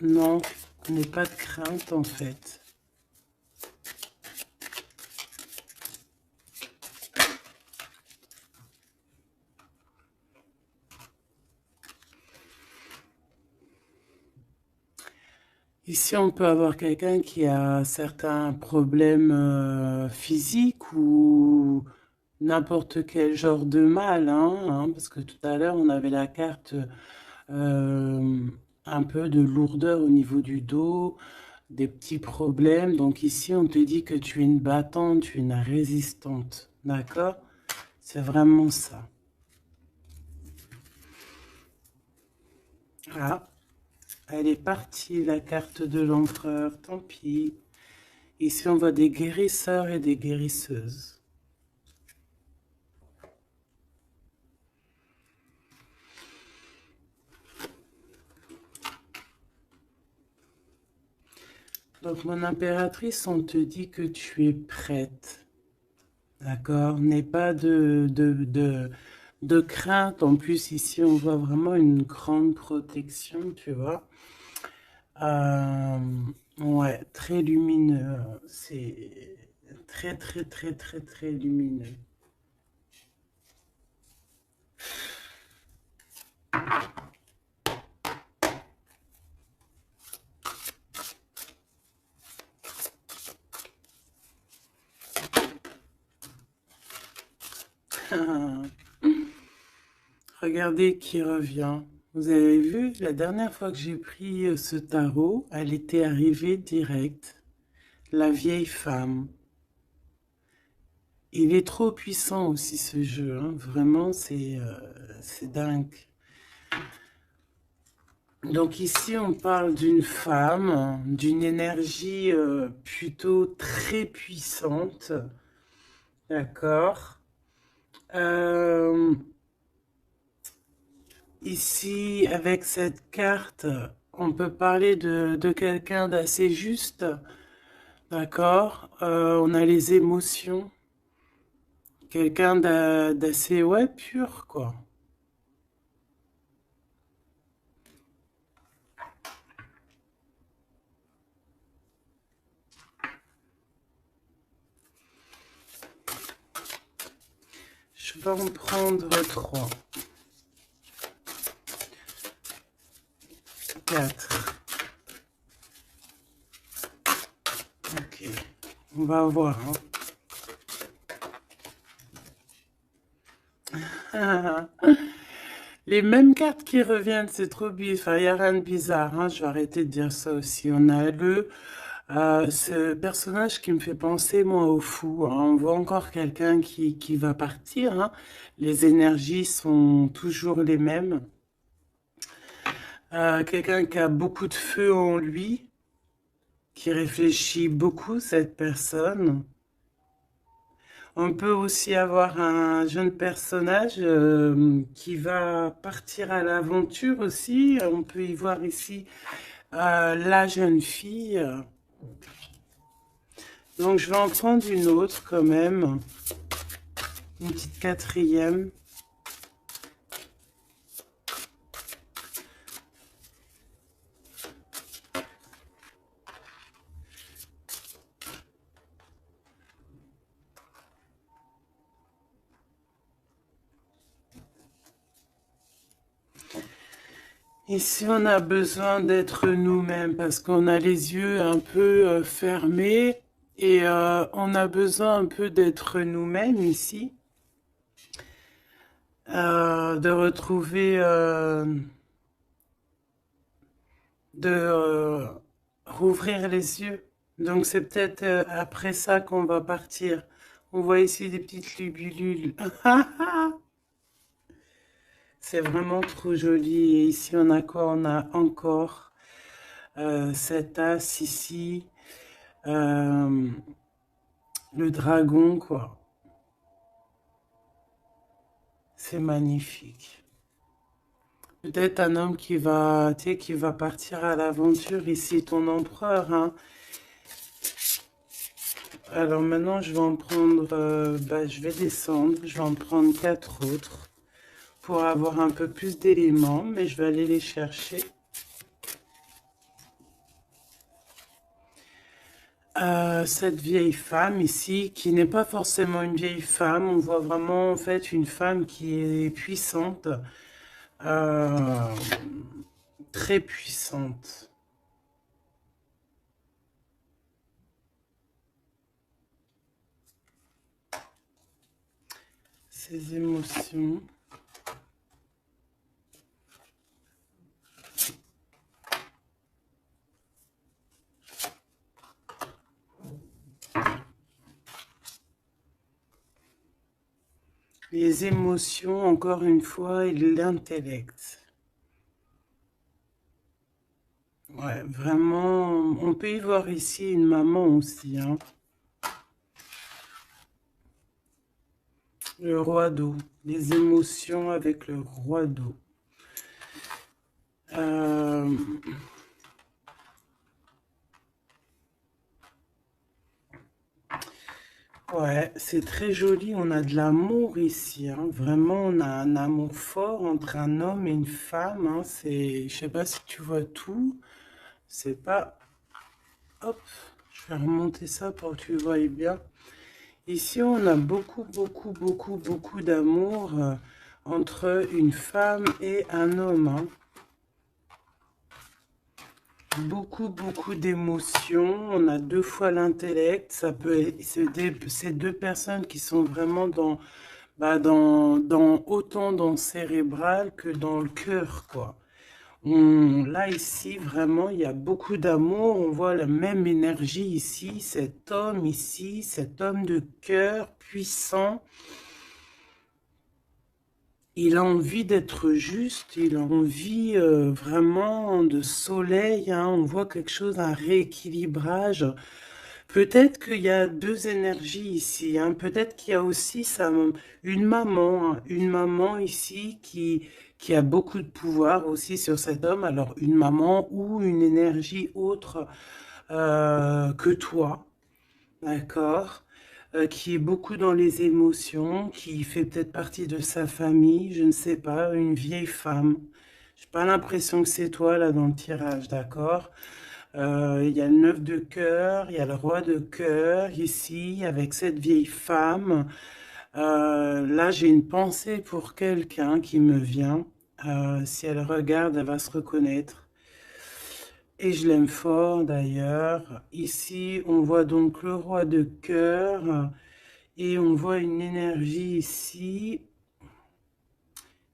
Non, n'aie pas de crainte en fait. Ici, on peut avoir quelqu'un qui a certains problèmes physiques ou n'importe quel genre de mal, parce que tout à l'heure, on avait la carte euh, un peu de lourdeur au niveau du dos, des petits problèmes. Donc ici, on te dit que tu es une battante, une résistante, d'accord? C'est vraiment ça. Ah, elle est partie, la carte de l'empereur, tant pis. Ici, on voit des guérisseurs et des guérisseuses. Donc, mon impératrice, on te dit que tu es prête. D'accord? N'aie pas de crainte. En plus, ici, on voit vraiment une grande protection, tu vois. Euh, ouais, très lumineux. C'est très, très, très, très, très lumineux. Regardez qui revient. Vous avez vu, la dernière fois que j'ai pris ce tarot, elle était arrivée direct. La vieille femme. Il est trop puissant aussi ce jeu, hein. Vraiment, c'est dingue. Donc ici, on parle d'une femme, d'une énergie plutôt très puissante. D'accord. Euh, Ici, avec cette carte, on peut parler de quelqu'un d'assez juste. D'accord. On a les émotions. Quelqu'un d'assez, ouais, pur, quoi. Je vais en prendre 3, 4. Ok. On va voir, hein. Les mêmes cartes qui reviennent, c'est trop bizarre. Enfin, il n'y a rien de bizarre, hein. Je vais arrêter de dire ça aussi. On a ce personnage qui me fait penser, moi, au fou, hein. On voit encore quelqu'un qui va partir, hein. Les énergies sont toujours les mêmes. Quelqu'un qui a beaucoup de feu en lui, qui réfléchit beaucoup, cette personne. On peut aussi avoir un jeune personnage qui va partir à l'aventure aussi. On peut y voir ici la jeune fille. Donc je vais en prendre une autre quand même, une petite quatrième. Ici, on a besoin d'être nous-mêmes parce qu'on a les yeux un peu fermés et on a besoin un peu d'être nous-mêmes ici, de retrouver, de rouvrir les yeux. Donc c'est peut-être après ça qu'on va partir. On voit ici des petites libellules. C'est vraiment trop joli. Et ici, on a quoi? On a encore cet as ici. Euh, le dragon, quoi. C'est magnifique. Peut-être un homme qui va, tu sais, qui va partir à l'aventure ici, ton empereur, hein. Alors maintenant, je vais en prendre, je vais descendre, je vais en prendre 4 autres pour avoir un peu plus d'éléments, mais je vais aller les chercher. Cette vieille femme ici, qui n'est pas forcément une vieille femme, on voit vraiment en fait une femme qui est puissante, euh, très puissante. Ses émotions. Les émotions, encore une fois, et l'intellect. Ouais, vraiment, on peut y voir ici une maman aussi, hein. Le roi d'eau. Les émotions avec le roi d'eau. Euh, ouais, c'est très joli. On a de l'amour ici, hein. Vraiment, on a un amour fort entre un homme et une femme, hein. C'est, je sais pas si tu vois tout. C'est pas... Hop, je vais remonter ça pour que tu voyes bien. Ici, on a beaucoup, beaucoup, beaucoup, beaucoup d'amour entre une femme et un homme, hein. Beaucoup, beaucoup d'émotions. On a deux fois l'intellect. Ça peut être, c'est deux personnes qui sont vraiment dans, bah, autant dans le cérébral que dans le cœur, quoi. Là, ici, vraiment, il y a beaucoup d'amour. On voit la même énergie ici. Cet homme de cœur puissant. Il a envie d'être juste, il a envie vraiment de soleil, hein. On voit quelque chose, un rééquilibrage. Peut-être qu'il y a deux énergies ici, hein. Peut-être qu'il y a aussi une maman, hein. Une maman ici qui a beaucoup de pouvoir aussi sur cet homme. Alors une maman ou une énergie autre que toi. D'accord. Qui est beaucoup dans les émotions, qui fait peut-être partie de sa famille, je ne sais pas, une vieille femme. J'ai pas l'impression que c'est toi là dans le tirage, d'accord? Il y a le neuf de cœur, il y a le roi de cœur ici avec cette vieille femme. Là, j'ai une pensée pour quelqu'un qui me vient. Si elle regarde, elle va se reconnaître. Et je l'aime fort d'ailleurs. Ici, on voit donc le roi de cœur et on voit une énergie ici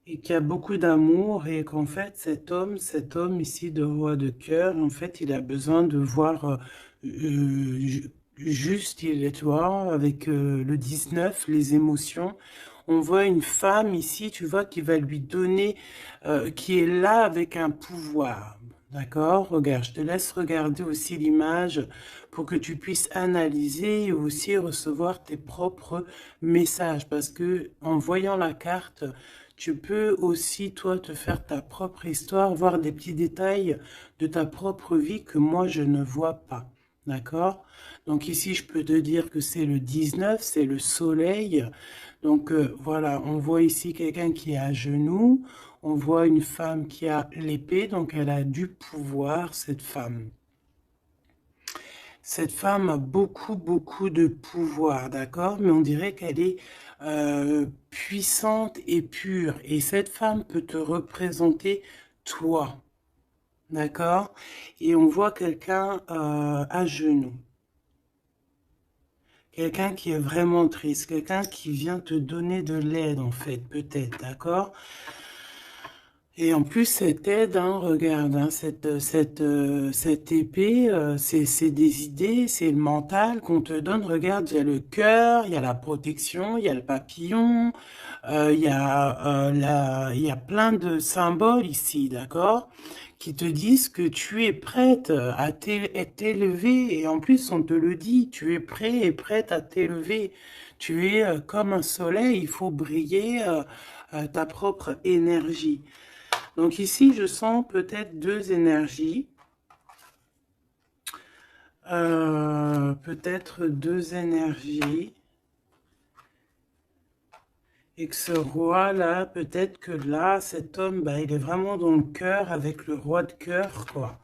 et qui a beaucoup d'amour et qu'en fait cet homme ici de roi de cœur, en fait, il a besoin de voir juste, il est, tu vois, avec le 19, les émotions. On voit une femme ici, tu vois, qui va lui donner, qui est là avec un pouvoir. D'accord? Regarde, je te laisse regarder aussi l'image pour que tu puisses analyser et aussi recevoir tes propres messages. Parce que en voyant la carte, tu peux aussi, toi, te faire ta propre histoire, voir des petits détails de ta propre vie que moi, je ne vois pas. D'accord? Donc ici, je peux te dire que c'est le 19, c'est le soleil. Donc voilà, on voit ici quelqu'un qui est à genoux. On voit une femme qui a l'épée, donc elle a du pouvoir, cette femme. Cette femme a beaucoup, beaucoup de pouvoir, d'accord? Mais on dirait qu'elle est puissante et pure. Et cette femme peut te représenter toi, d'accord? Et on voit quelqu'un à genoux. Quelqu'un qui est vraiment triste, quelqu'un qui vient te donner de l'aide, en fait, peut-être, d'accord? Et en plus, cette aide, hein, regarde, hein, cette épée, c'est des idées, c'est le mental qu'on te donne. Regarde, il y a le cœur, il y a la protection, il y a le papillon, il y a plein de symboles ici, d'accord, qui te disent que tu es prête à t'élever. Et en plus, on te le dit, tu es prêt et prête à t'élever. Tu es comme un soleil, il faut briller ta propre énergie. Donc ici, je sens peut-être deux énergies. Peut-être deux énergies. Et que ce roi-là, peut-être que là, cet homme, bah, il est vraiment dans le cœur avec le roi de cœur, quoi.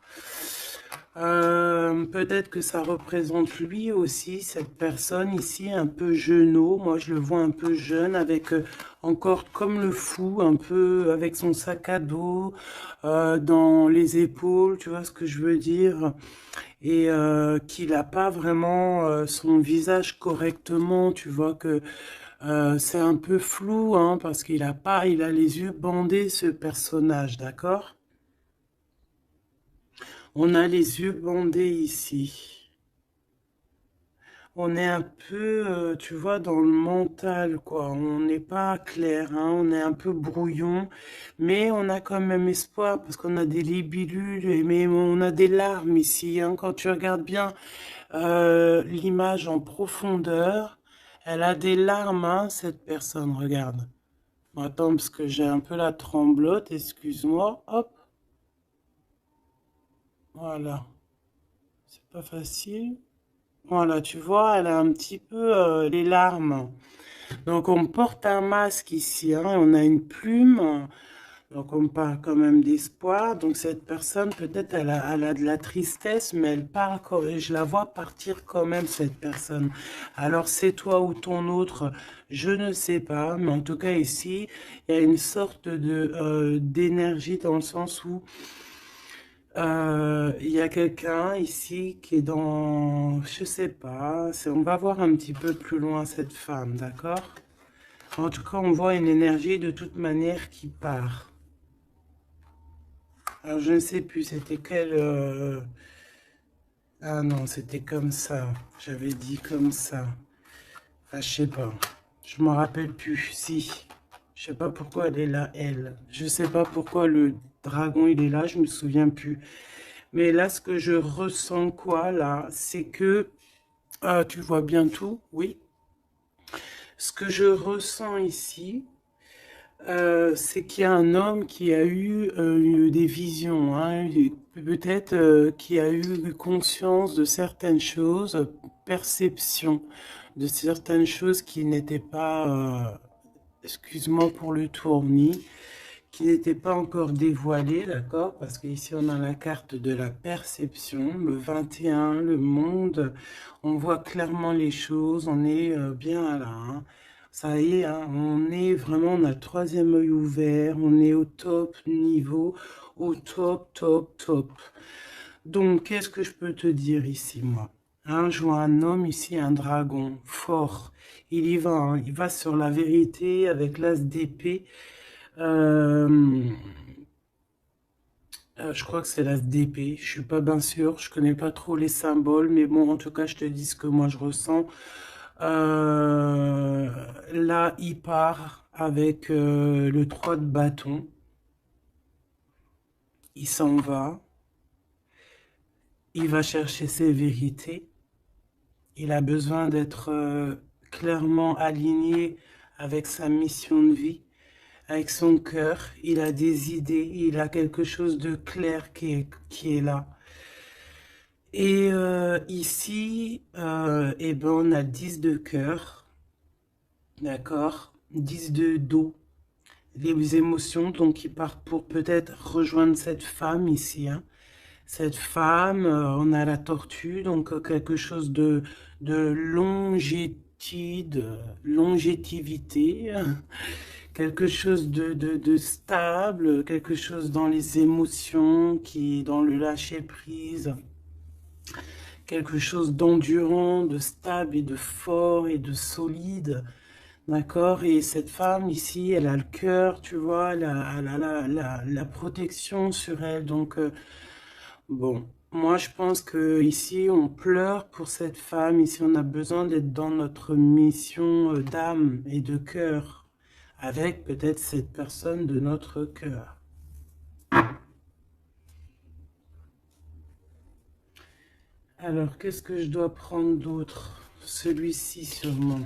Peut-être que ça représente lui aussi, cette personne ici, un peu jeunot. Moi, je le vois un peu jeune, avec encore comme le fou, un peu avec son sac à dos dans les épaules, tu vois ce que je veux dire? Et qu'il n'a pas vraiment son visage correctement, tu vois que c'est un peu flou, hein, parce qu'il a pas, il a les yeux bandés, ce personnage, d'accord? On a les yeux bandés ici. On est un peu, tu vois, dans le mental, quoi. On n'est pas clair, hein. On est un peu brouillon, mais on a quand même espoir parce qu'on a des libellules, mais on a des larmes ici, hein. Quand tu regardes bien l'image en profondeur, elle a des larmes, hein, cette personne. Regarde. Bon, attends, parce que j'ai un peu la tremblote. Excuse-moi. Hop, voilà. C'est pas facile. Voilà, tu vois, elle a un petit peu les larmes. Donc on porte un masque ici, hein, on a une plume, donc on parle quand même d'espoir. Donc cette personne, peut-être elle a de la tristesse, mais elle part, je la vois partir quand même, cette personne. Alors c'est toi ou ton autre, je ne sais pas, mais en tout cas ici, il y a une sorte de d'énergie dans le sens où il y a quelqu'un ici qui est dans, je sais pas, on va voir un petit peu plus loin cette femme, d'accord? En tout cas, on voit une énergie de toute manière qui part. Alors, je ne sais plus, c'était quelle... Ah non, c'était comme ça. J'avais dit comme ça. Enfin, je sais pas. Je m'en rappelle plus. Si. Je sais pas pourquoi elle est là, elle. Je sais pas pourquoi le dragon, il est là. Je me souviens plus. Mais là, ce que je ressens, quoi, là, c'est que... Ah, tu vois bien tout? Oui. Ce que je ressens ici, c'est qu'il y a un homme qui a eu des visions, hein, peut-être qui a eu conscience de certaines choses, perception de certaines choses qui n'étaient pas, excuse-moi pour le tournis, qui n'étaient pas encore dévoilées, d'accord? Parce qu'ici on a la carte de la perception, le 21, le monde, on voit clairement les choses, on est bien là, hein. Ça y est, hein, on est vraiment, on a le troisième œil ouvert, on est au top niveau, au top, top, top. Donc, qu'est-ce que je peux te dire ici, moi? Hein, je vois un homme ici, un dragon, fort. Il y va, hein, il va sur la vérité avec l'as d'épée. Euh, je crois que c'est l'as d'épée. Je suis pas bien sûr. Je connais pas trop les symboles, mais bon, en tout cas, je te dis ce que moi je ressens. Euh, Là, il part avec le 3 de bâton. Il s'en va. Il va chercher ses vérités. Il a besoin d'être clairement aligné avec sa mission de vie, avec son cœur. Il a des idées. Il a quelque chose de clair qui est là. Et ici, eh ben, on a 10 de cœur, d'accord? 10 de dos, les émotions, donc il part pour peut-être rejoindre cette femme ici, hein. Cette femme, on a la tortue, donc quelque chose de longévité, quelque chose de stable, quelque chose dans les émotions, qui dans le lâcher-prise. Quelque chose d'endurant, de stable et de fort et de solide, d'accord? Et cette femme ici, elle a le cœur, tu vois, la protection sur elle. Donc, bon, moi je pense que ici on pleure pour cette femme. Ici, on a besoin d'être dans notre mission d'âme et de cœur, avec peut-être cette personne de notre cœur. Alors, qu'est-ce que je dois prendre d'autre? Celui-ci sûrement.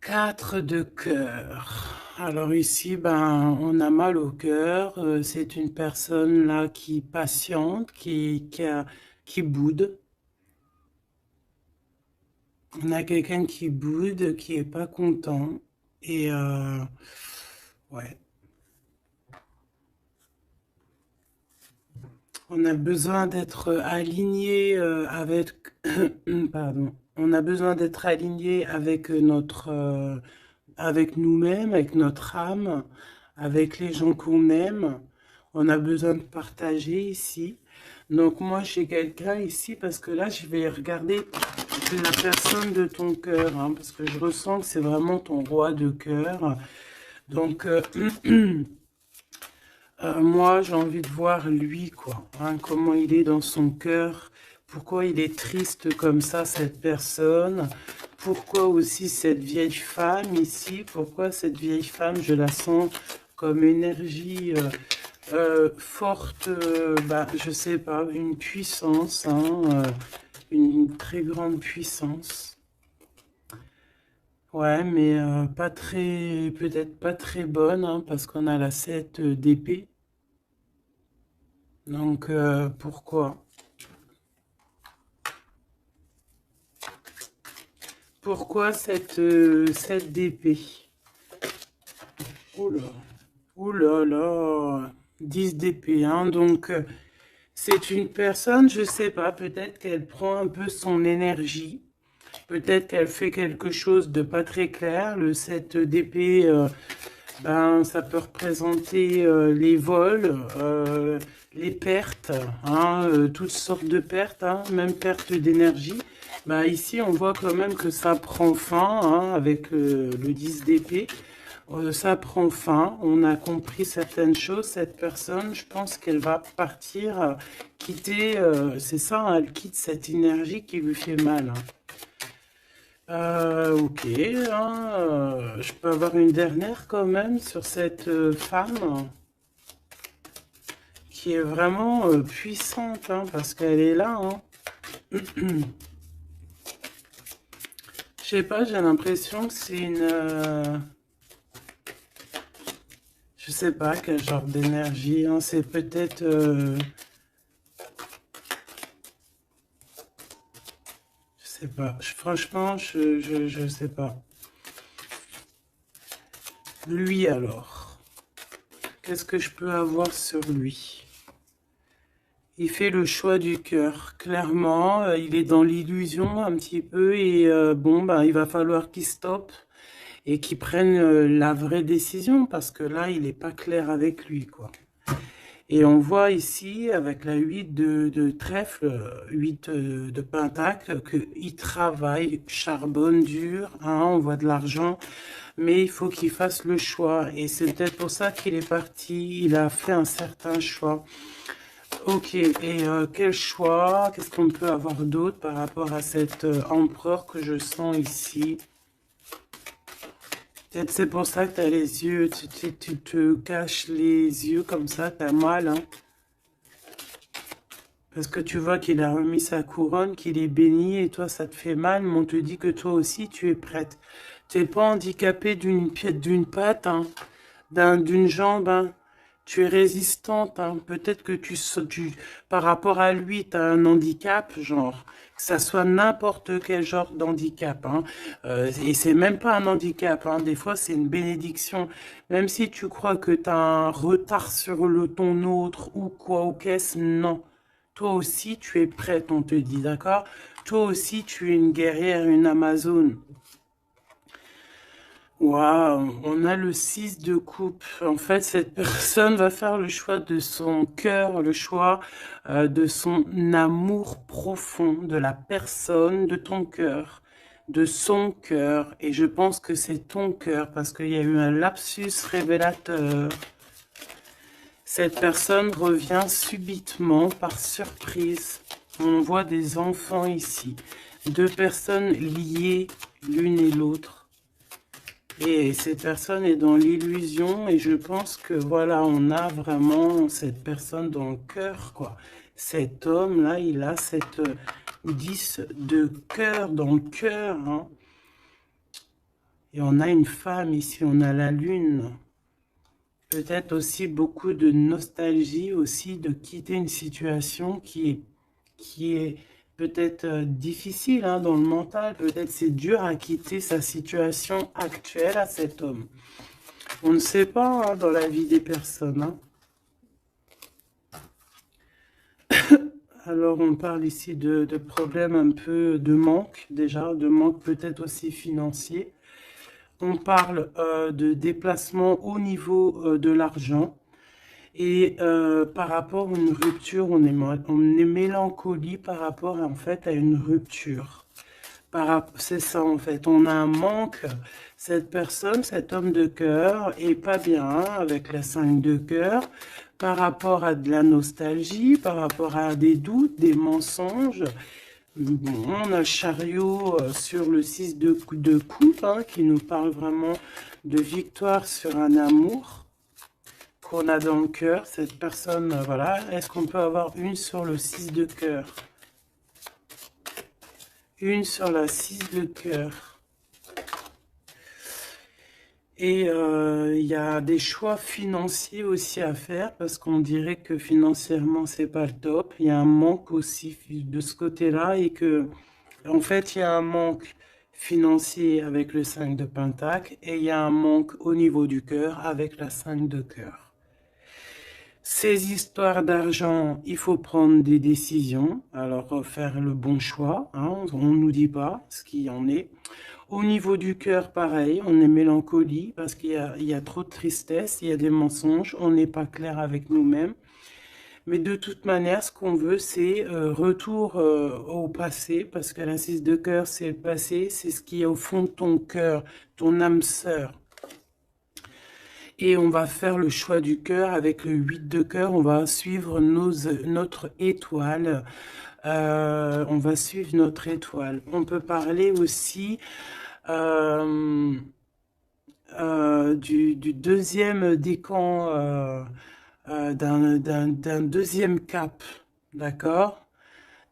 4 de cœur. Alors ici, ben, on a mal au cœur. C'est une personne là qui patiente, qui boude. On a quelqu'un qui boude, qui est pas content. Et ouais, on a besoin d'être aligné avec, pardon, on a besoin d'être aligné avec avec nous-mêmes, avec notre âme, avec les gens qu'on aime. On a besoin de partager ici. Donc moi, j'ai quelqu'un ici parce que là, je vais regarder la personne de ton cœur, hein, parce que je ressens que c'est vraiment ton roi de cœur. Donc moi, j'ai envie de voir lui, quoi, hein, comment il est dans son cœur, pourquoi il est triste comme ça, cette personne, pourquoi aussi cette vieille femme ici, pourquoi cette vieille femme, je la sens comme énergie forte, bah, je sais pas, une puissance, hein, une très grande puissance. Ouais, mais pas très, peut-être pas très bonne, hein, parce qu'on a la 7 d'épée. Donc, pourquoi? Pourquoi cette d'épée? Oula, oula là, 10 d'épée, hein, donc c'est une personne, je sais pas, peut-être qu'elle prend un peu son énergie, peut-être qu'elle fait quelque chose de pas très clair, le 7 d'épée, ben, ça peut représenter les vols, les pertes, hein, toutes sortes de pertes, hein, même perte d'énergie. Ben, ici, on voit quand même que ça prend fin, hein, avec le 10 d'épée. Ça prend fin, on a compris certaines choses. Cette personne, je pense qu'elle va partir, quitter, c'est ça, hein, elle quitte cette énergie qui lui fait mal, hein. Ok, hein, je peux avoir une dernière quand même sur cette femme qui est vraiment puissante, hein, parce qu'elle est là, hein. Je sais pas, j'ai l'impression que c'est une... je sais pas quel genre d'énergie, hein, c'est peut-être... je sais pas, franchement, je sais pas. Lui alors, qu'est-ce que je peux avoir sur lui? Il fait le choix du cœur, clairement. Il est dans l'illusion un petit peu et bon, bah, il va falloir qu'il stoppe et qu'il prenne la vraie décision parce que là, il n'est pas clair avec lui, quoi. Et on voit ici, avec la 8 de trèfle, 8 de pentacle, qu'il travaille, charbonne dur, hein, on voit de l'argent, mais il faut qu'il fasse le choix. Et c'est peut-être pour ça qu'il est parti, il a fait un certain choix. Ok, et quel choix? Qu'est-ce qu'on peut avoir d'autre par rapport à cet empereur que je sens ici? Peut-être c'est pour ça que tu as les yeux, tu te caches les yeux comme ça, t'as mal, hein? Parce que tu vois qu'il a remis sa couronne, qu'il est béni, et toi ça te fait mal, mais on te dit que toi aussi tu es prête. Tu n'es pas handicapé d'une patte, hein, d'une jambe, hein. Tu es résistante, hein. Peut-être que par rapport à lui, tu as un handicap, genre, que ça soit n'importe quel genre d'handicap, hein. Et c'est même pas un handicap, hein. Des fois, c'est une bénédiction. Même si tu crois que tu as un retard sur ton autre ou quoi, ou qu'est-ce, non. Toi aussi, tu es prête, on te dit, d'accord? Toi aussi, tu es une guerrière, une Amazone. Waouh, on a le 6 de coupe. En fait, cette personne va faire le choix de son cœur, le choix de son amour profond, de la personne, de ton cœur, de son cœur. Et je pense que c'est ton cœur parce qu'il y a eu un lapsus révélateur. Cette personne revient subitement par surprise. On voit des enfants ici. Deux personnes liées l'une et l'autre. Et cette personne est dans l'illusion et je pense que voilà, on a vraiment cette personne dans le cœur, quoi. Cet homme-là, il a cette 10 de cœur dans le cœur, hein. Et on a une femme ici, on a la lune. Peut-être aussi beaucoup de nostalgie aussi de quitter une situation qui est peut-être difficile hein, dans le mental. Peut-être c'est dur à quitter sa situation actuelle à cet homme. On ne sait pas hein, dans la vie des personnes. Hein. Alors on parle ici de problèmes un peu de manque déjà, de manque peut-être aussi financier. On parle de déplacement au niveau de l'argent. Et par rapport à une rupture, on est mélancolie par rapport en fait à une rupture. C'est ça en fait, on a un manque. Cette personne, cet homme de cœur est pas bien avec la 5 de cœur par rapport à de la nostalgie, par rapport à des doutes, des mensonges. Bon, on a le chariot sur le 6 de coupe hein, qui nous parle vraiment de victoire sur un amour qu'on a dans le cœur. Cette personne, voilà, est-ce qu'on peut avoir une sur le 6 de cœur? Une sur la 6 de cœur. Et il y a des choix financiers aussi à faire parce qu'on dirait que financièrement c'est pas le top. Il y a un manque aussi de ce côté-là et que en fait il y a un manque financier avec le 5 de Pentacle et il y a un manque au niveau du cœur avec la 5 de cœur. Ces histoires d'argent, il faut prendre des décisions, alors faire le bon choix, hein, on ne nous dit pas ce qu'il en est. Au niveau du cœur, pareil, on est mélancolie parce il y a trop de tristesse, il y a des mensonges, on n'est pas clair avec nous-mêmes. Mais de toute manière, ce qu'on veut, c'est retour au passé, parce que la 6 de cœur, c'est le passé, c'est ce qui est au fond de ton cœur, ton âme sœur. Et on va faire le choix du cœur avec le 8 de cœur, on va suivre notre étoile. On va suivre notre étoile. On peut parler aussi du deuxième décan, d'un deuxième cap, d'accord?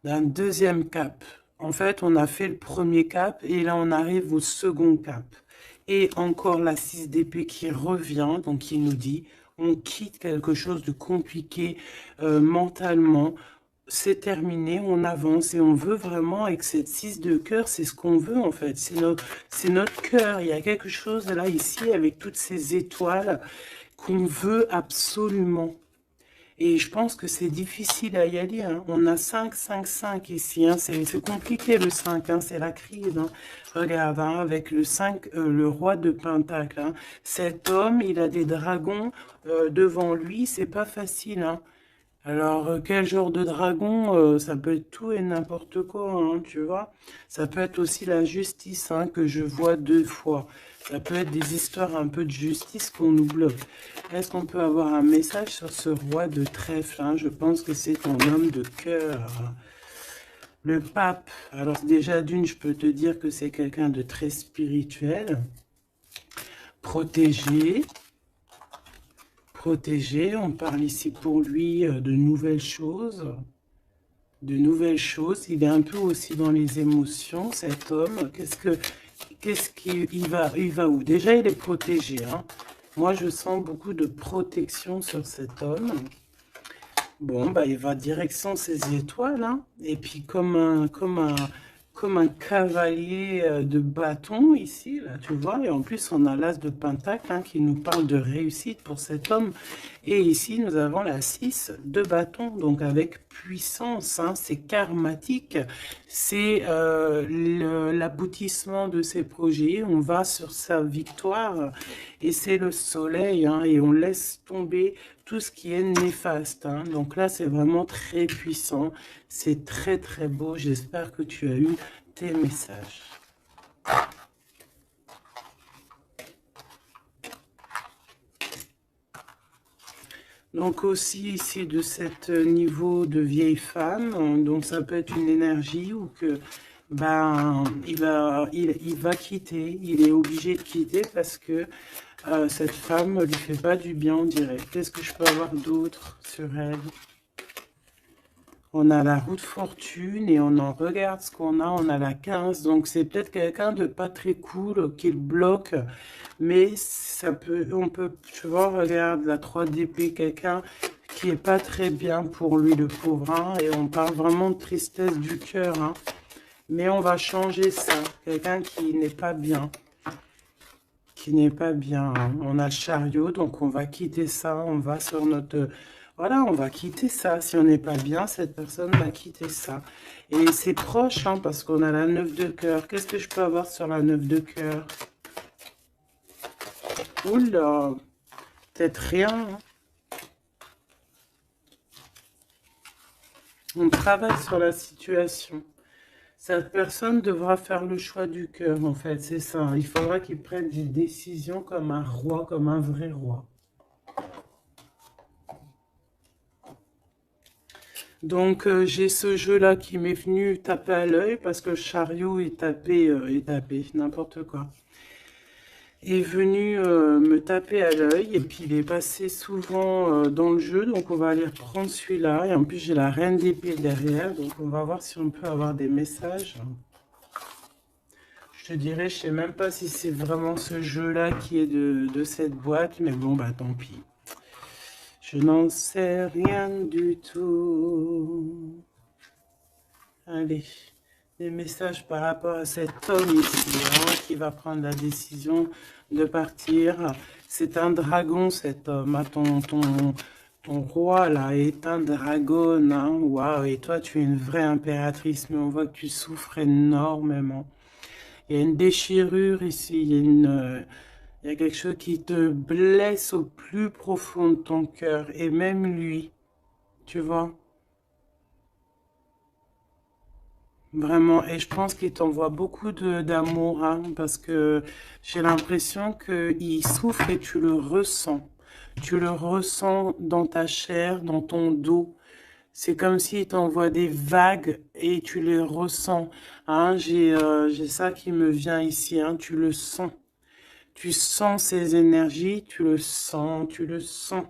D'un deuxième cap. En fait, on a fait le premier cap et là, on arrive au second cap. Et encore la 6 d'épée qui revient, donc qui nous dit, on quitte quelque chose de compliqué mentalement, c'est terminé, on avance et on veut vraiment, avec cette 6 de cœur, c'est ce qu'on veut en fait, c'est notre cœur, il y a quelque chose là, ici, avec toutes ces étoiles qu'on veut absolument. Et je pense que c'est difficile à y aller. Hein. On a 5, 5, 5 ici. Hein. C'est compliqué le 5. Hein. C'est la crise. Hein. Regarde, hein, avec le 5, le roi de Pentacle. Hein. Cet homme, il a des dragons devant lui. C'est pas facile. Hein. Alors, quel genre de dragon? Ça peut être tout et n'importe quoi, hein, tu vois. Ça peut être aussi la justice hein, que je vois deux fois. Ça peut être des histoires un peu de justice qu'on nous bloque. Est-ce qu'on peut avoir un message sur ce roi de trèfle hein? Je pense que c'est ton homme de cœur. Le pape. Alors déjà d'une, je peux te dire que c'est quelqu'un de très spirituel. Protégé. Protégé. On parle ici pour lui de nouvelles choses. De nouvelles choses. Il est un peu aussi dans les émotions, cet homme. Il va où? Déjà, il est protégé. Hein. Moi, je sens beaucoup de protection sur cet homme. Bon, bah, il va direction ses étoiles. Hein. Et puis, comme un cavalier de bâton ici, là, tu vois. Et en plus, on a l'as de Pentacle hein, qui nous parle de réussite pour cet homme. Et ici, nous avons la 6 de bâton, donc avec puissance. Hein, c'est karmatique. C'est l'aboutissement de ses projets. On va sur sa victoire. Et c'est le soleil. Hein, et on laisse tomber tout ce qui est néfaste. Hein. Donc là, c'est vraiment très puissant. C'est très, très beau. J'espère que tu as eu tes messages. Donc aussi ici de cet niveau de vieille femme, donc ça peut être une énergie ou que ben il va quitter, il est obligé de quitter parce que cette femme ne lui fait pas du bien, on dirait. Qu'est-ce que je peux avoir d'autre sur elle? On a la roue de fortune et on en regarde ce qu'on a. On a la 15. Donc, c'est peut-être quelqu'un de pas très cool qui le bloque. Mais ça peut, on peut, tu vois, regarde la 3 d'épée, quelqu'un qui est pas très bien pour lui, le pauvre. Hein, et on parle vraiment de tristesse du cœur. Hein. Mais on va changer ça. Quelqu'un qui n'est pas bien. Qui n'est pas bien. Hein. On a le chariot, donc on va quitter ça. On va sur notre... Voilà, on va quitter ça. Si on n'est pas bien, cette personne va quitter ça. Et c'est proche, hein, parce qu'on a la 9 de cœur. Qu'est-ce que je peux avoir sur la 9 de cœur? Oula, peut-être rien. Hein. On travaille sur la situation. Cette personne devra faire le choix du cœur, en fait, c'est ça. Il faudra qu'il prenne des décisions comme un roi, comme un vrai roi. Donc, j'ai ce jeu-là qui m'est venu taper à l'œil parce que le chariot est tapé, n'importe quoi. Est venu me taper à l'œil et puis il est passé souvent dans le jeu. Donc, on va aller reprendre celui-là. Et en plus, j'ai la reine d'épée derrière. Donc, on va voir si on peut avoir des messages. Je te dirais, je sais même pas si c'est vraiment ce jeu-là qui est de cette boîte. Mais bon, bah tant pis. Je n'en sais rien du tout. Allez, des messages par rapport à cet homme ici, hein, qui va prendre la décision de partir. C'est un dragon, cet homme. Ah, ton roi, là, est un dragon. Hein. Waouh, et toi, tu es une vraie impératrice, mais on voit que tu souffres énormément. Il y a une déchirure ici, il y a quelque chose qui te blesse au plus profond de ton cœur, et même lui, tu vois, vraiment. Et je pense qu'il t'envoie beaucoup d'amour, hein, parce que j'ai l'impression qu'il souffre et tu le ressens. Tu le ressens dans ta chair, dans ton dos. C'est comme s'il t'envoie des vagues et tu les ressens. Hein, j'ai ça qui me vient ici, hein, tu le sens. Tu sens ses énergies, tu le sens, tu le sens.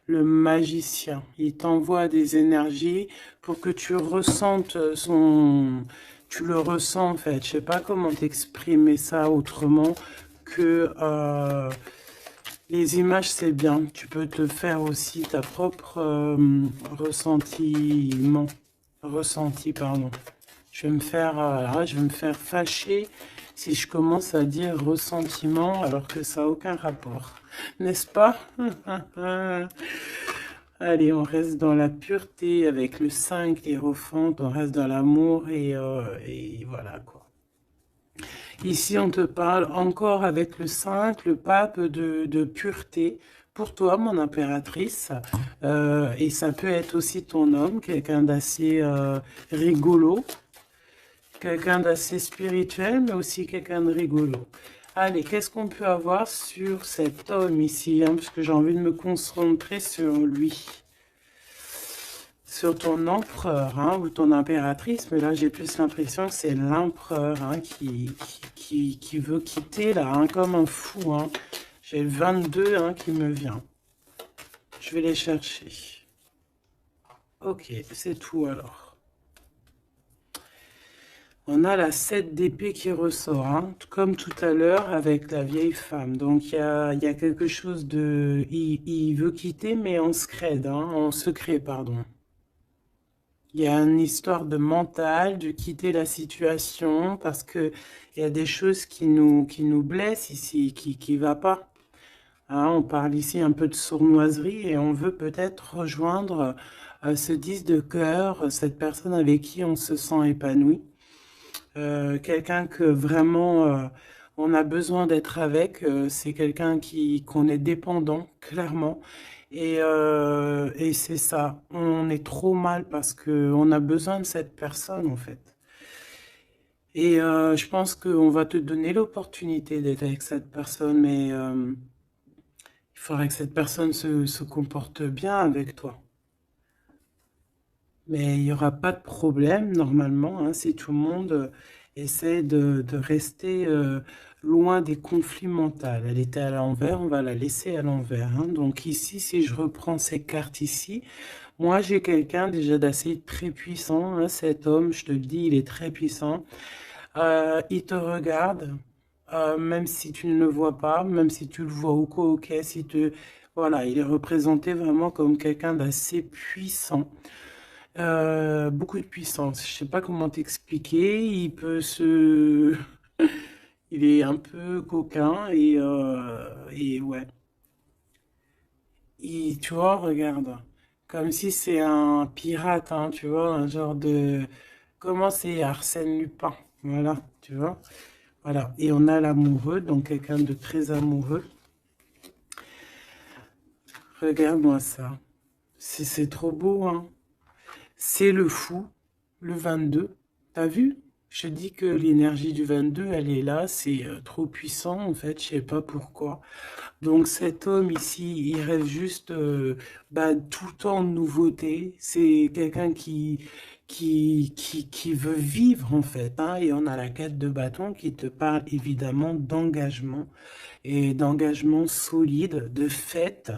Le magicien, il t'envoie des énergies pour que tu ressentes son... Tu le ressens en fait. Je sais pas comment t'exprimer ça autrement que les images, c'est bien. Tu peux te faire aussi ta propre ressenti, pardon. Je vais me faire fâcher si je commence à dire ressentiment alors que ça n'a aucun rapport. N'est-ce pas? Allez, on reste dans la pureté avec le 5, l'hiérophante, on reste dans l'amour et voilà quoi. Ici, on te parle encore avec le 5, le pape de pureté. Pour toi, mon impératrice, et ça peut être aussi ton homme, quelqu'un d'assez rigolo, quelqu'un d'assez spirituel, mais aussi quelqu'un de rigolo. Allez, qu'est-ce qu'on peut avoir sur cet homme ici, hein, parce que j'ai envie de me concentrer sur lui. Sur ton empereur, hein, ou ton impératrice, mais là j'ai plus l'impression que c'est l'empereur, hein, qui veut quitter là, hein, comme un fou. Hein. J'ai le 22 hein, qui me vient. Je vais les chercher. Ok, c'est tout alors. On a la 7 d'épée qui ressort, hein, comme tout à l'heure avec la vieille femme. Donc il y a quelque chose de... Il veut quitter, mais en secret, hein, en secret, pardon. Il y a une histoire de mental, de quitter la situation, parce que il y a des choses qui nous blessent ici, qui va pas. Hein, on parle ici un peu de sournoiserie et on veut peut-être rejoindre ce 10 de cœur, cette personne avec qui on se sent épanoui. Quelqu'un que vraiment on a besoin d'être avec, c'est quelqu'un qu'on est dépendant, clairement. Et c'est ça, on est trop mal parce qu'on a besoin de cette personne en fait. Et je pense qu'on va te donner l'opportunité d'être avec cette personne, mais il faudrait que cette personne se comporte bien avec toi. Mais il n'y aura pas de problème normalement, hein, si tout le monde essaie de rester loin des conflits mentaux. Elle était à l'envers, on va la laisser à l'envers. Hein. Donc ici, si je reprends ces cartes ici, Moi, j'ai quelqu'un déjà d'assez très puissant, hein, cet homme, je te le dis, il est très puissant. Il te regarde, même si tu ne le vois pas, même si tu le vois ou quoi, ok, si te... Voilà, il est représenté vraiment comme quelqu'un d'assez puissant. Beaucoup de puissance. Je sais pas comment t'expliquer. Il peut se... Il est un peu coquin et ouais. Tu vois, regarde. Comme si c'est un pirate, hein, tu vois, un genre de... Comment c'est Arsène Lupin? Voilà, tu vois. Voilà. Et on a l'amoureux, donc quelqu'un de très amoureux. Regarde-moi ça. C'est trop beau, hein. C'est le fou, le 22. T'as vu? Je te dis que l'énergie du 22, elle est là. C'est trop puissant, en fait. Je sais pas pourquoi. Donc cet homme ici, il rêve juste bah, tout le temps de nouveauté. C'est quelqu'un qui veut vivre en fait, hein. Et on a la 4 de bâton qui te parle évidemment d'engagement et d'engagement solide, de fête,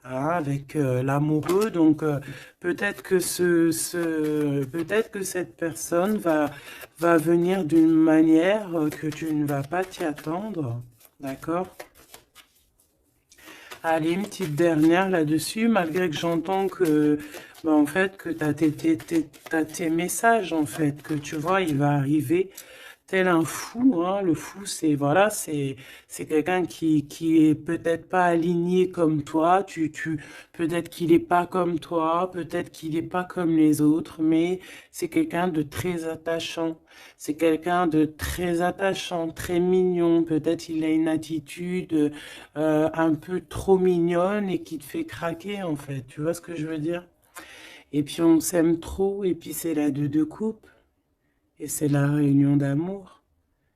hein, avec l'amoureux. Donc peut-être que peut-être que cette personne va venir d'une manière que tu ne vas pas t'y attendre. D'accord? Allez, une petite dernière là-dessus, malgré que j'entends que, bah, en fait, que tu as t'as tes messages, en fait, que tu vois, il va arriver tel un fou, hein. Le fou, c'est, voilà, c'est quelqu'un qui est peut-être pas aligné comme toi, peut-être qu'il est pas comme toi, peut-être qu'il est pas comme les autres, mais c'est quelqu'un de très attachant. C'est quelqu'un de très attachant, très mignon. Peut-être il a une attitude un peu trop mignonne et qui te fait craquer en fait. Tu vois ce que je veux dire? Et puis on s'aime trop et puis c'est la deux de coupe et c'est la réunion d'amour.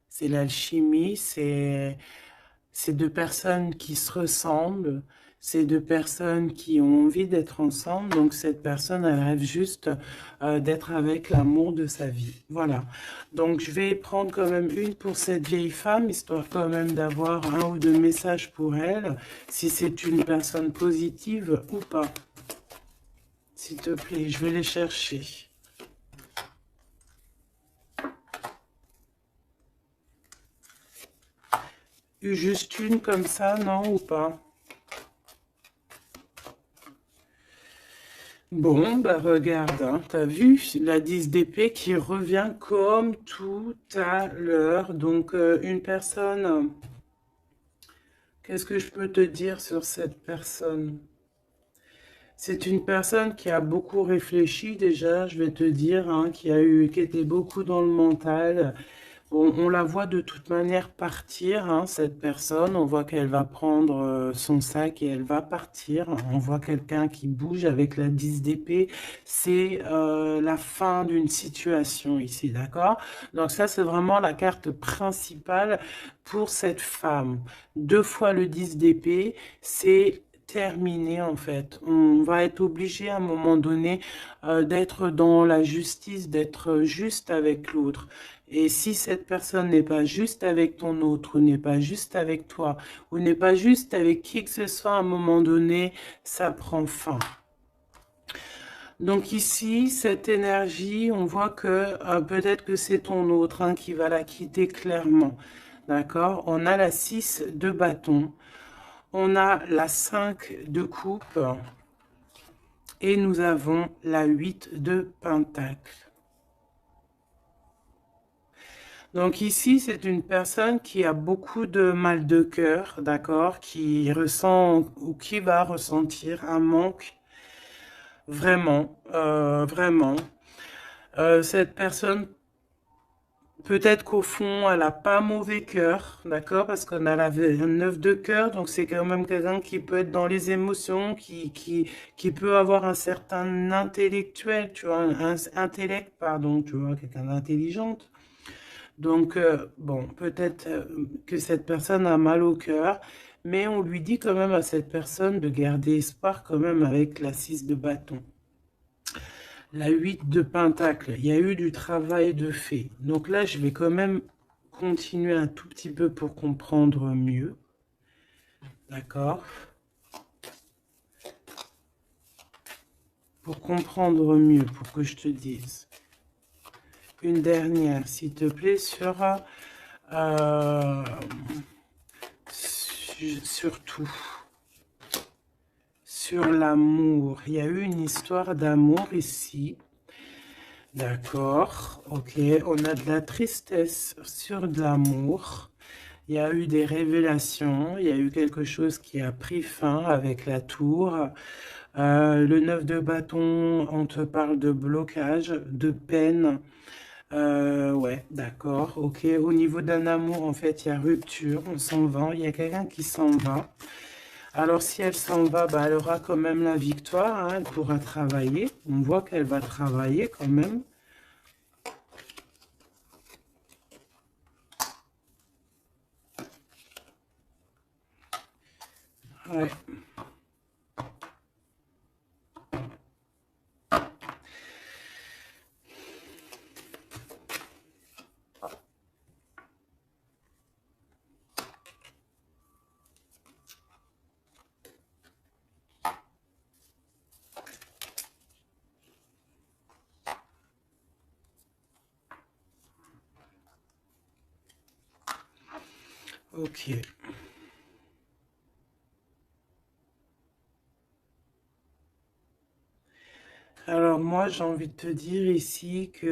C'est l'alchimie, c'est deux personnes qui se ressemblent, c'est deux personnes qui ont envie d'être ensemble. Donc cette personne, elle rêve juste d'être avec l'amour de sa vie. Voilà. Donc je vais prendre quand même une pour cette vieille femme, histoire quand même d'avoir un ou deux messages pour elle, si c'est une personne positive ou pas. S'il te plaît, je vais les chercher. Juste une comme ça, non ou pas? Bon, bah regarde, hein, t'as vu la 10 d'épée qui revient comme tout à l'heure. Donc une personne, qu'est-ce que je peux te dire sur cette personne? C'est une personne qui a beaucoup réfléchi déjà, je vais te dire, hein, qui était beaucoup dans le mental. On la voit de toute manière partir, hein, cette personne. On voit qu'elle va prendre son sac et elle va partir. On voit quelqu'un qui bouge avec la 10 d'épée. C'est la fin d'une situation ici, d'accord? Donc ça, c'est vraiment la carte principale pour cette femme. Deux fois le 10 d'épée, c'est terminé en fait. On va être obligé à un moment donné d'être dans la justice, d'être juste avec l'autre. Et si cette personne n'est pas juste avec ton autre, ou n'est pas juste avec toi, ou n'est pas juste avec qui que ce soit, à un moment donné, ça prend fin. Donc ici, cette énergie, on voit que peut-être que c'est ton autre, hein, qui va la quitter clairement. D'accord? On a la 6 de bâton, on a la 5 de coupe, et nous avons la 8 de pentacle. Donc ici, c'est une personne qui a beaucoup de mal de cœur, d'accord, qui ressent ou qui va ressentir un manque vraiment, vraiment. Cette personne, peut-être qu'au fond, elle n'a pas mauvais cœur, d'accord, parce qu'on a la 9 de cœur, donc c'est quand même quelqu'un qui peut être dans les émotions, qui peut avoir un certain intellectuel, tu vois, un intellect, pardon, tu vois, quelqu'un d'intelligente. Donc, bon, peut-être que cette personne a mal au cœur, mais on lui dit quand même à cette personne de garder espoir quand même avec la 6 de bâton. La 8 de pentacle, il y a eu du travail de fait. Donc là, je vais quand même continuer un tout petit peu pour comprendre mieux. D'accord? pour comprendre mieux, pour que je te dise. Une dernière, s'il te plaît, euh, surtout sur l'amour. Il y a eu une histoire d'amour ici. D'accord, ok. On a de la tristesse sur de l'amour. Il y a eu des révélations. Il y a eu quelque chose qui a pris fin avec la tour. Le 9 de bâton, on te parle de blocage, de peine. Ouais, d'accord, ok. Au niveau d'un amour, en fait, il y a rupture, on s'en va. Il y a quelqu'un qui s'en va. Alors, si elle s'en va, bah, elle aura quand même la victoire, hein, elle pourra travailler. On voit qu'elle va travailler quand même. Ouais. Ok. Alors moi, j'ai envie de te dire ici qu'il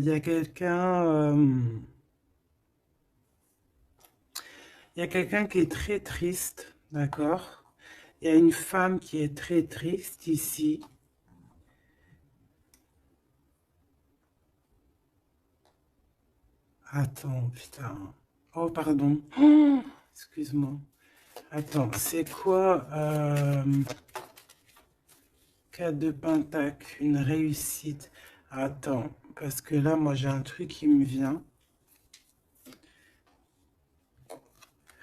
y a il y a quelqu'un qui est très triste, d'accord? Il y a une femme qui est très triste ici. Attends, putain. Oh, pardon. Oh, excuse-moi. Attends, c'est quoi 4 de Pentacle, une réussite. Attends, parce que là, moi, j'ai un truc qui me vient.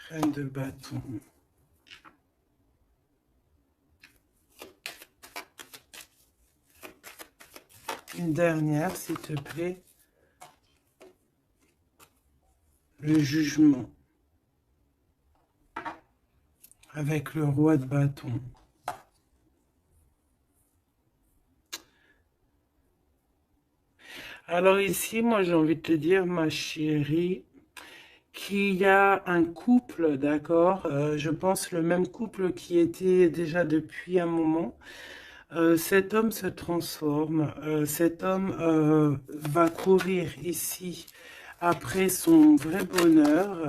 Reine de bâton. Une dernière, s'il te plaît. Le jugement. Avec le roi de bâton. Alors ici, moi, j'ai envie de te dire, ma chérie, qu'il y a un couple, d'accord, je pense le même couple qui était déjà depuis un moment. Cet homme se transforme, cet homme va courir ici après son vrai bonheur.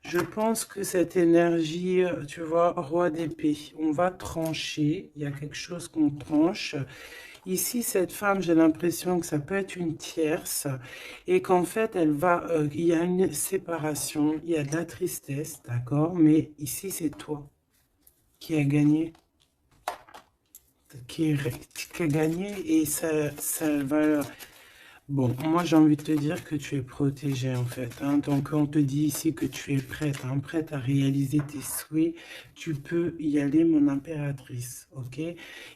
Je pense que cette énergie, tu vois, roi d'épée, on va trancher, il y a quelque chose qu'on tranche. Ici, cette femme, j'ai l'impression que ça peut être une tierce et qu'en fait, il y a une séparation, il y a de la tristesse, d'accord? Mais ici, c'est toi qui as gagné, qui a gagné et ça va. Bon, moi, j'ai envie de te dire que tu es protégée en fait, hein. Donc, on te dit ici que tu es prête, hein, prête à réaliser tes souhaits. Tu peux y aller, mon impératrice, ok?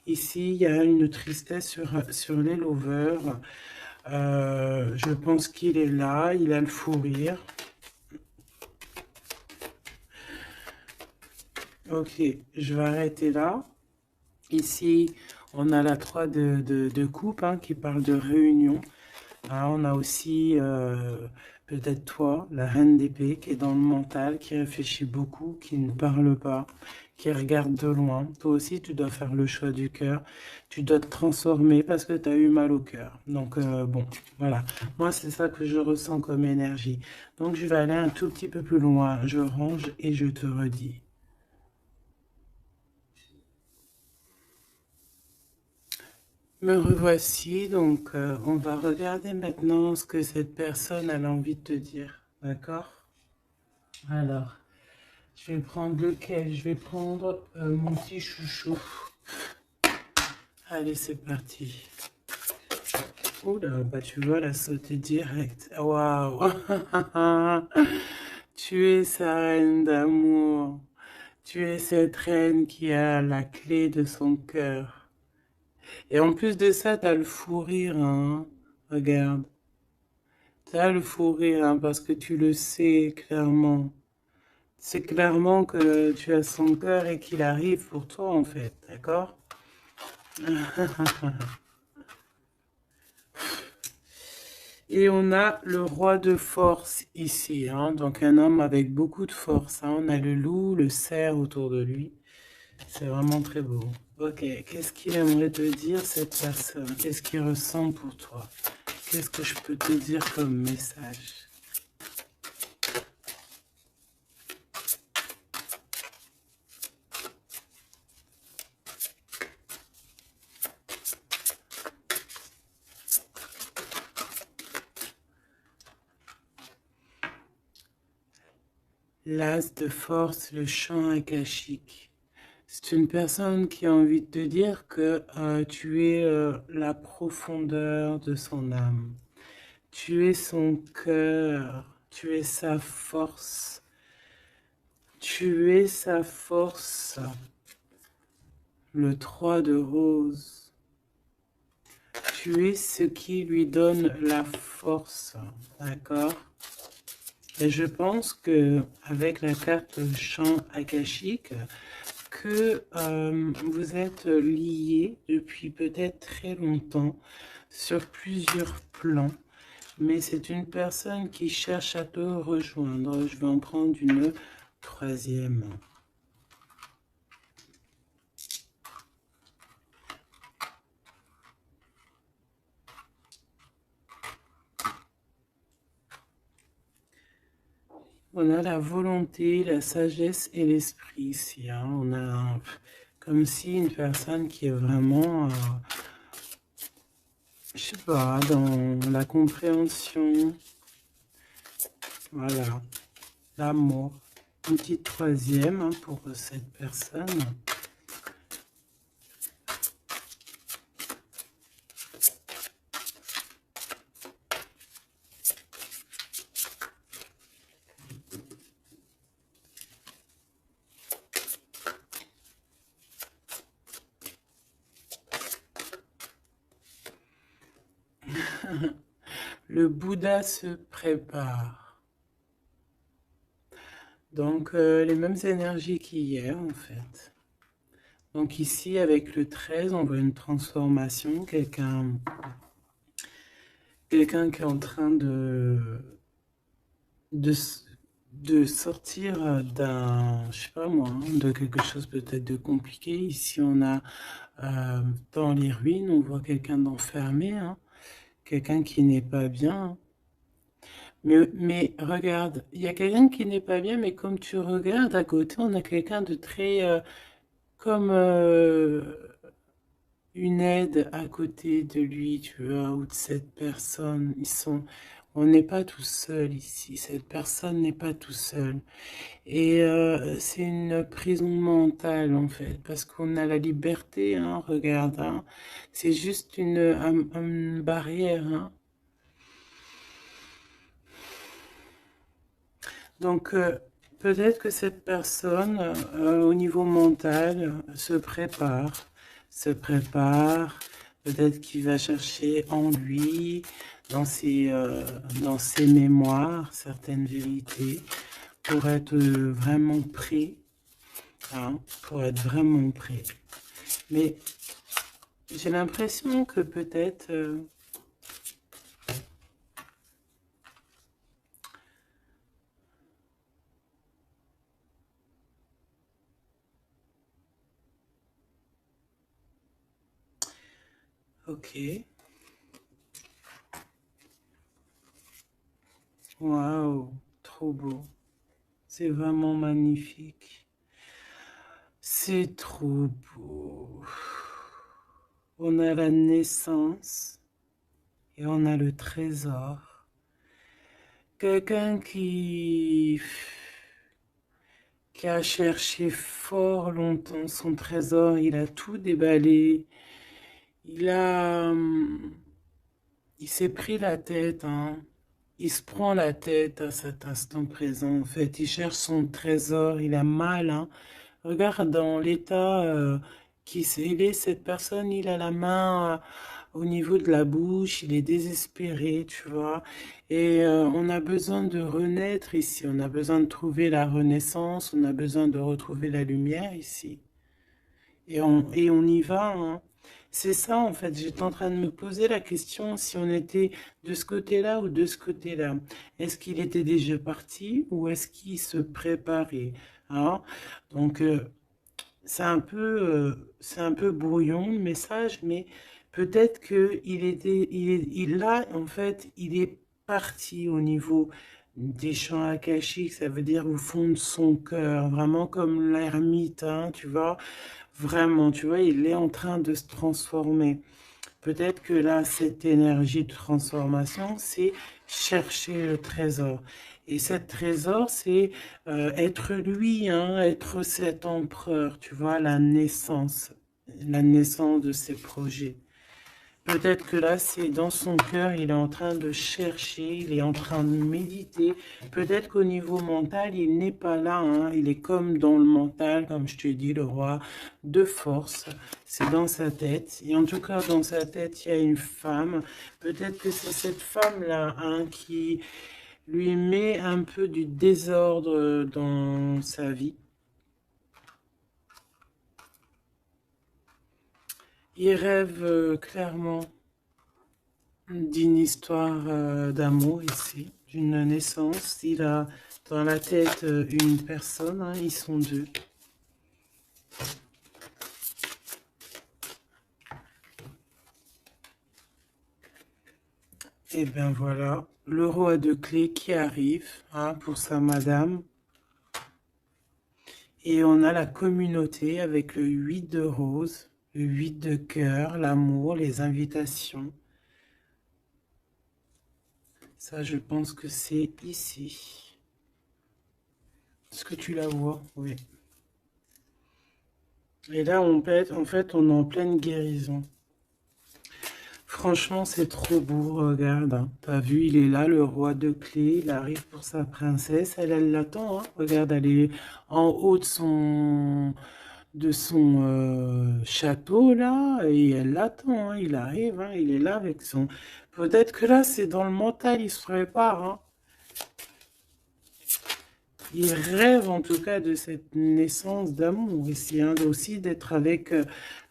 Ici, il y a une tristesse sur les lovers. Je pense qu'il est là, il a le fou rire. Ok, je vais arrêter là. Ici, on a la 3 de coupe, hein, qui parle de réunion. Ah, on a aussi peut-être toi, la reine d'épée, qui est dans le mental, qui réfléchit beaucoup, qui ne parle pas, qui regarde de loin. Toi aussi, tu dois faire le choix du cœur. Tu dois te transformer parce que tu as eu mal au cœur. Donc, bon, voilà. Moi, c'est ça que je ressens comme énergie. Donc, je vais aller un tout petit peu plus loin. Je range et je te redis. Me revoici, donc on va regarder maintenant ce que cette personne a envie de te dire. D'accord? Alors. Je vais prendre lequel? Je vais prendre mon petit chouchou. Allez, c'est parti. Oula, bah tu vois, la sauter direct. Waouh! Tu es sa reine d'amour. Tu es cette reine qui a la clé de son cœur. Et en plus de ça, t'as le fou rire, hein. Regarde. T'as le fou rire, hein, parce que tu le sais clairement. C'est clairement que tu as son cœur et qu'il arrive pour toi, en fait. D'accord? Et on a le roi de force ici, hein, donc un homme avec beaucoup de force, hein. On a le loup, le cerf autour de lui. C'est vraiment très beau. Ok, qu'est-ce qu'il aimerait te dire cette personne? Qu'est-ce qu'il ressent pour toi? Qu'est-ce que je peux te dire comme message? L'as de force, le chant akashique. C'est une personne qui a envie de te dire que tu es la profondeur de son âme. Tu es son cœur. Tu es sa force. Tu es sa force. Le 3 de rose. Tu es ce qui lui donne la force. D'accord? Et je pense que avec la carte chant akashique, que vous êtes liés depuis peut-être très longtemps sur plusieurs plans, mais c'est une personne qui cherche à te rejoindre. Je vais en prendre une troisième. On a la volonté, la sagesse et l'esprit ici, hein. On a comme si une personne qui est vraiment, je sais pas, dans la compréhension, voilà, l'amour. Une petite troisième, hein, pour cette personne. Le Bouddha se prépare. Donc, les mêmes énergies qu'hier, en fait. Donc ici, avec le 13, on voit une transformation. Quelqu'un qui est en train de, de sortir d'un, je sais pas moi, hein, de quelque chose peut-être de compliqué. Ici, on a dans les ruines, on voit quelqu'un d'enfermé, hein, quelqu'un qui n'est pas bien. Mais regarde, il y a quelqu'un qui n'est pas bien, mais comme tu regardes à côté, on a quelqu'un de très, comme une aide à côté de lui, tu vois, ou de cette personne. On n'est pas tout seul ici. Cette personne n'est pas tout seul. Et c'est une prison mentale en fait, parce qu'on a la liberté, hein, regarde, hein. C'est juste une barrière, hein. Donc, peut-être que cette personne, au niveau mental, se prépare, peut-être qu'il va chercher en lui, dans ses mémoires, certaines vérités, pour être vraiment prêt, hein, pour être vraiment prêt. Mais j'ai l'impression que peut-être... ok. Waouh, trop beau. C'est vraiment magnifique. C'est trop beau. On a la naissance et on a le trésor. Quelqu'un qui a cherché fort longtemps son trésor, il a tout déballé. Il a, il s'est pris la tête, hein. Il se prend la tête à cet instant présent. En fait, il cherche son trésor, il a mal, hein. Regarde dans l'état il est, cette personne, il a la main au niveau de la bouche, il est désespéré, tu vois. Et on a besoin de renaître ici, on a besoin de trouver la renaissance, on a besoin de retrouver la lumière ici. Et on y va, hein. C'est ça, en fait. J'étais en train de me poser la question si on était de ce côté-là ou de ce côté-là. Est-ce qu'il était déjà parti ou est-ce qu'il se préparait? Hein. Donc, c'est un peu brouillon le message, mais peut-être que là, en fait, il est parti au niveau des champs akashiques, ça veut dire au fond de son cœur, vraiment comme l'ermite, hein, tu vois, vraiment, tu vois, il est en train de se transformer. Peut-être que là, cette énergie de transformation, c'est chercher le trésor. Et cet trésor, c'est être lui, hein, être cet empereur, tu vois, la naissance de ses projets. Peut-être que là, c'est dans son cœur, il est en train de chercher, il est en train de méditer. Peut-être qu'au niveau mental, il n'est pas là, hein. Il est comme dans le mental, comme je te dis, le roi de force. C'est dans sa tête. Et en tout cas, dans sa tête, il y a une femme. Peut-être que c'est cette femme-là, hein, qui lui met un peu du désordre dans sa vie. Il rêve clairement d'une histoire d'amour ici, d'une naissance. Il a dans la tête une personne, hein, ils sont deux. Et bien voilà, le roi de clés qui arrive, hein, pour sa madame. Et on a la communauté avec le 8 de rose, le 8 de cœur, l'amour, les invitations. Ça, je pense que c'est ici. Est-ce que tu la vois? Oui. Et là, en fait, on est en pleine guérison. Franchement, c'est trop beau, regarde. Hein. T'as vu, il est là, le roi de clés. Il arrive pour sa princesse. Elle l'attend. Hein. Regarde, elle est en haut de son château, là. Et elle l'attend. Hein. Il arrive. Hein. Il est là avec son... Peut-être que là, c'est dans le mental. Il se prépare. Hein. Il rêve en tout cas de cette naissance d'amour ici, hein, aussi d'être avec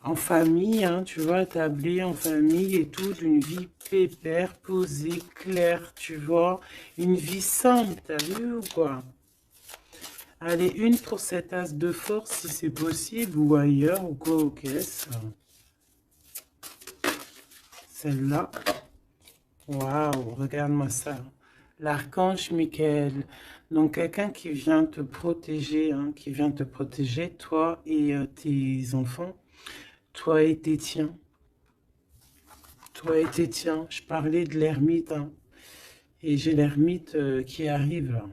en famille, hein, tu vois, établi en famille et tout, d'une vie pépère, posée, claire, tu vois, une vie simple, t'as vu ou quoi? Allez, une pour cette as de force si c'est possible, ou ailleurs, ou quoi, aux caisses. Celle-là. Waouh, regarde-moi ça. L'archange Michael. Donc, quelqu'un qui vient te protéger, hein, qui vient te protéger, toi et tes enfants, toi et tes tiens. Toi et tes tiens. Je parlais de l'ermite, hein, et j'ai l'ermite qui arrive là.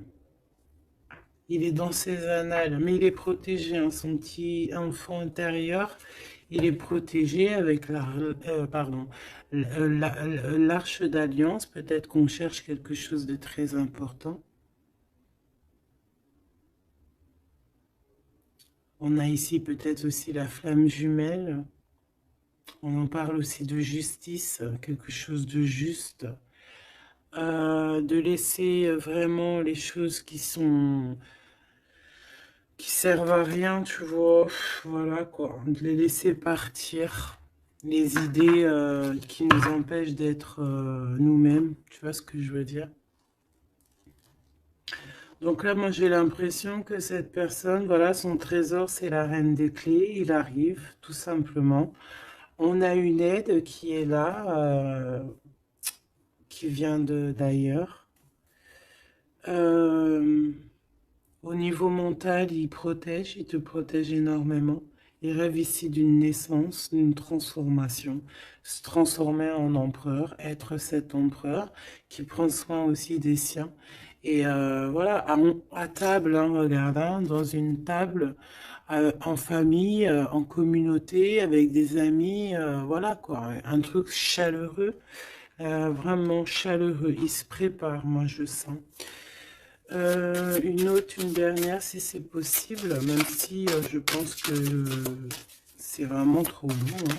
Il est dans ses annales, mais il est protégé, hein, son petit enfant intérieur, il est protégé avec pardon, l'arche d'alliance. Peut-être qu'on cherche quelque chose de très important. On a ici peut-être aussi la flamme jumelle. On en parle aussi de justice, quelque chose de juste. De laisser vraiment les choses qui servent à rien, tu vois. Voilà quoi, de les laisser partir. Les idées qui nous empêchent d'être nous-mêmes, tu vois ce que je veux dire? Donc là, moi, j'ai l'impression que cette personne, voilà, son trésor, c'est la reine des clés. Il arrive, tout simplement. On a une aide qui est là, qui vient d'ailleurs. Euh, Au niveau mental, il te protège énormément. Il rêve ici d'une naissance, d'une transformation, se transformer en empereur, être cet empereur qui prend soin aussi des siens. Et voilà, à table, hein, regarde, hein, dans une table, en famille, en communauté, avec des amis, voilà quoi, un truc chaleureux, vraiment chaleureux. Il se prépare, moi je sens. Une autre, une dernière, si c'est possible, même si je pense que c'est vraiment trop long. Hein.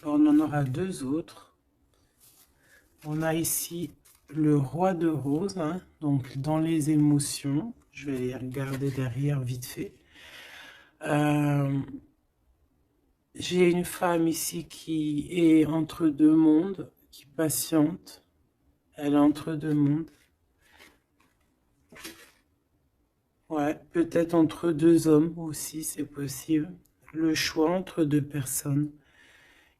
Alors, on en aura deux autres. On a ici le roi de rose, hein, donc dans les émotions. Je vais les regarder derrière vite fait. Euh, J'ai une femme ici qui est entre deux mondes, qui patiente. Elle est entre deux mondes. Ouais, peut-être entre deux hommes aussi, c'est possible. Le choix entre deux personnes.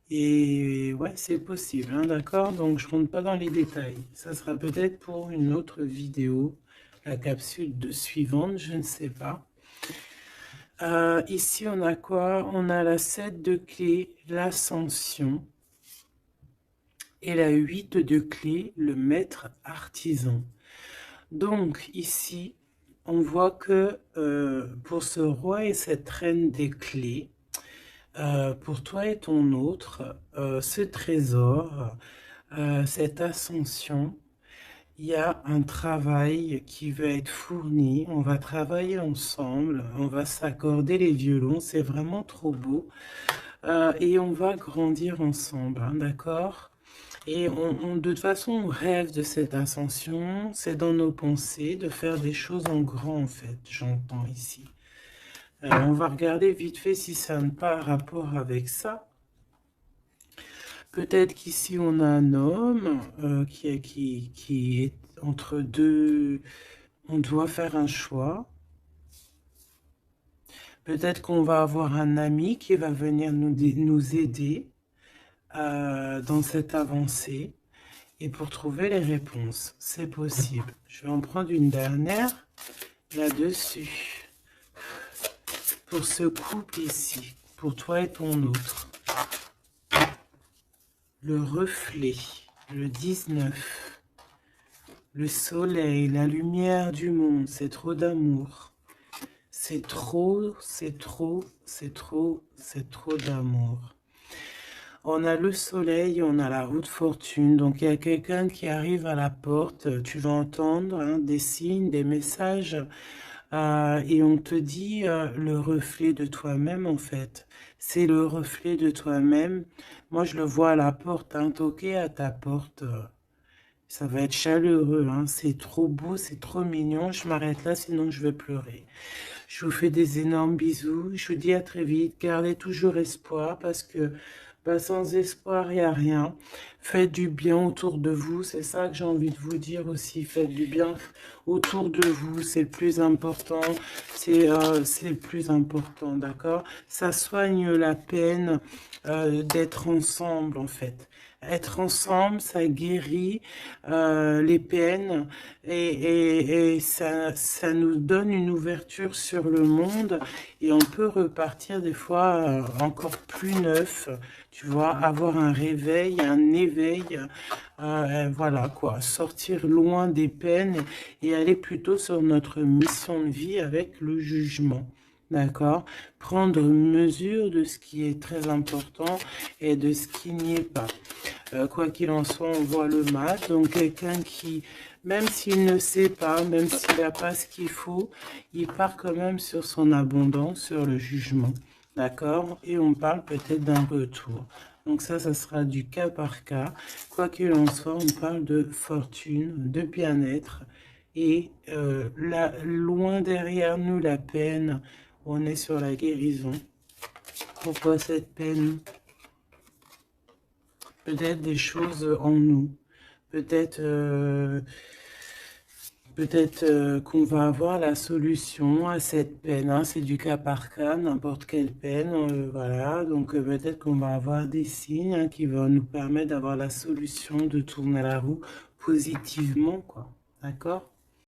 Et ouais, c'est possible, hein, d'accord? Donc, je rentre pas dans les détails. Ça sera peut-être pour une autre vidéo, la capsule suivante, je ne sais pas. Ici, on a quoi? On a la 7 de clé, l'ascension. Et la 8 de clé, le maître artisan. Donc, ici, on voit que pour ce roi et cette reine des clés, pour toi et ton autre, ce trésor, cette ascension, il y a un travail qui va être fourni. On va travailler ensemble, on va s'accorder les violons, c'est vraiment trop beau. Et on va grandir ensemble, hein, d'accord? Et de toute façon, on rêve de cette ascension, c'est dans nos pensées de faire des choses en grand, en fait, j'entends ici. On va regarder vite fait si ça n'a pas rapport avec ça. Peut-être qu'ici, on a un homme qui est entre deux... On doit faire un choix. Peut-être qu'on va avoir un ami qui va venir nous aider dans cette avancée. Et pour trouver les réponses, c'est possible. Je vais en prendre une dernière là-dessus. Pour ce couple ici, pour toi et ton autre. Le reflet, le 19. Le soleil, la lumière du monde, c'est trop d'amour. C'est trop, c'est trop, c'est trop, c'est trop d'amour. On a le soleil, on a la roue de fortune. Donc, il y a quelqu'un qui arrive à la porte. Tu vas entendre hein, des signes, des messages. Et on te dit le reflet de toi-même, en fait. C'est le reflet de toi-même. Moi, je le vois à la porte, hein, toquer à ta porte. Ça va être chaleureux, hein. C'est trop beau, c'est trop mignon. Je m'arrête là, sinon je vais pleurer. Je vous fais des énormes bisous. Je vous dis à très vite. Gardez toujours espoir parce que bah, sans espoir, il n'y a rien. Faites du bien autour de vous. C'est ça que j'ai envie de vous dire aussi. Faites du bien autour de vous. C'est le plus important. C'est le plus important, d'accord? Ça soigne la peine d'être ensemble, en fait. Être ensemble, ça guérit les peines et ça nous donne une ouverture sur le monde et on peut repartir des fois encore plus neuf, tu vois, avoir un réveil, un éveil, voilà quoi, sortir loin des peines et aller plutôt sur notre mission de vie avec le jugement. D'accord? Prendre mesure de ce qui est très important et de ce qui n'y est pas. Quoi qu'il en soit, on voit le mal. Donc, quelqu'un qui, même s'il ne sait pas, même s'il n'a pas ce qu'il faut, il part quand même sur son abondance, sur le jugement. D'accord? Et on parle peut-être d'un retour. Donc ça sera du cas par cas. Quoi qu'il en soit, on parle de fortune, de bien-être. Et loin derrière nous, la peine, on est sur la guérison. Pourquoi cette peine? Peut-être des choses en nous. Peut-être qu'on va avoir la solution à cette peine. Hein. C'est du cas par cas, n'importe quelle peine. Voilà, donc peut-être qu'on va avoir des signes hein, qui vont nous permettre d'avoir la solution de tourner la roue positivement, quoi. D'accord?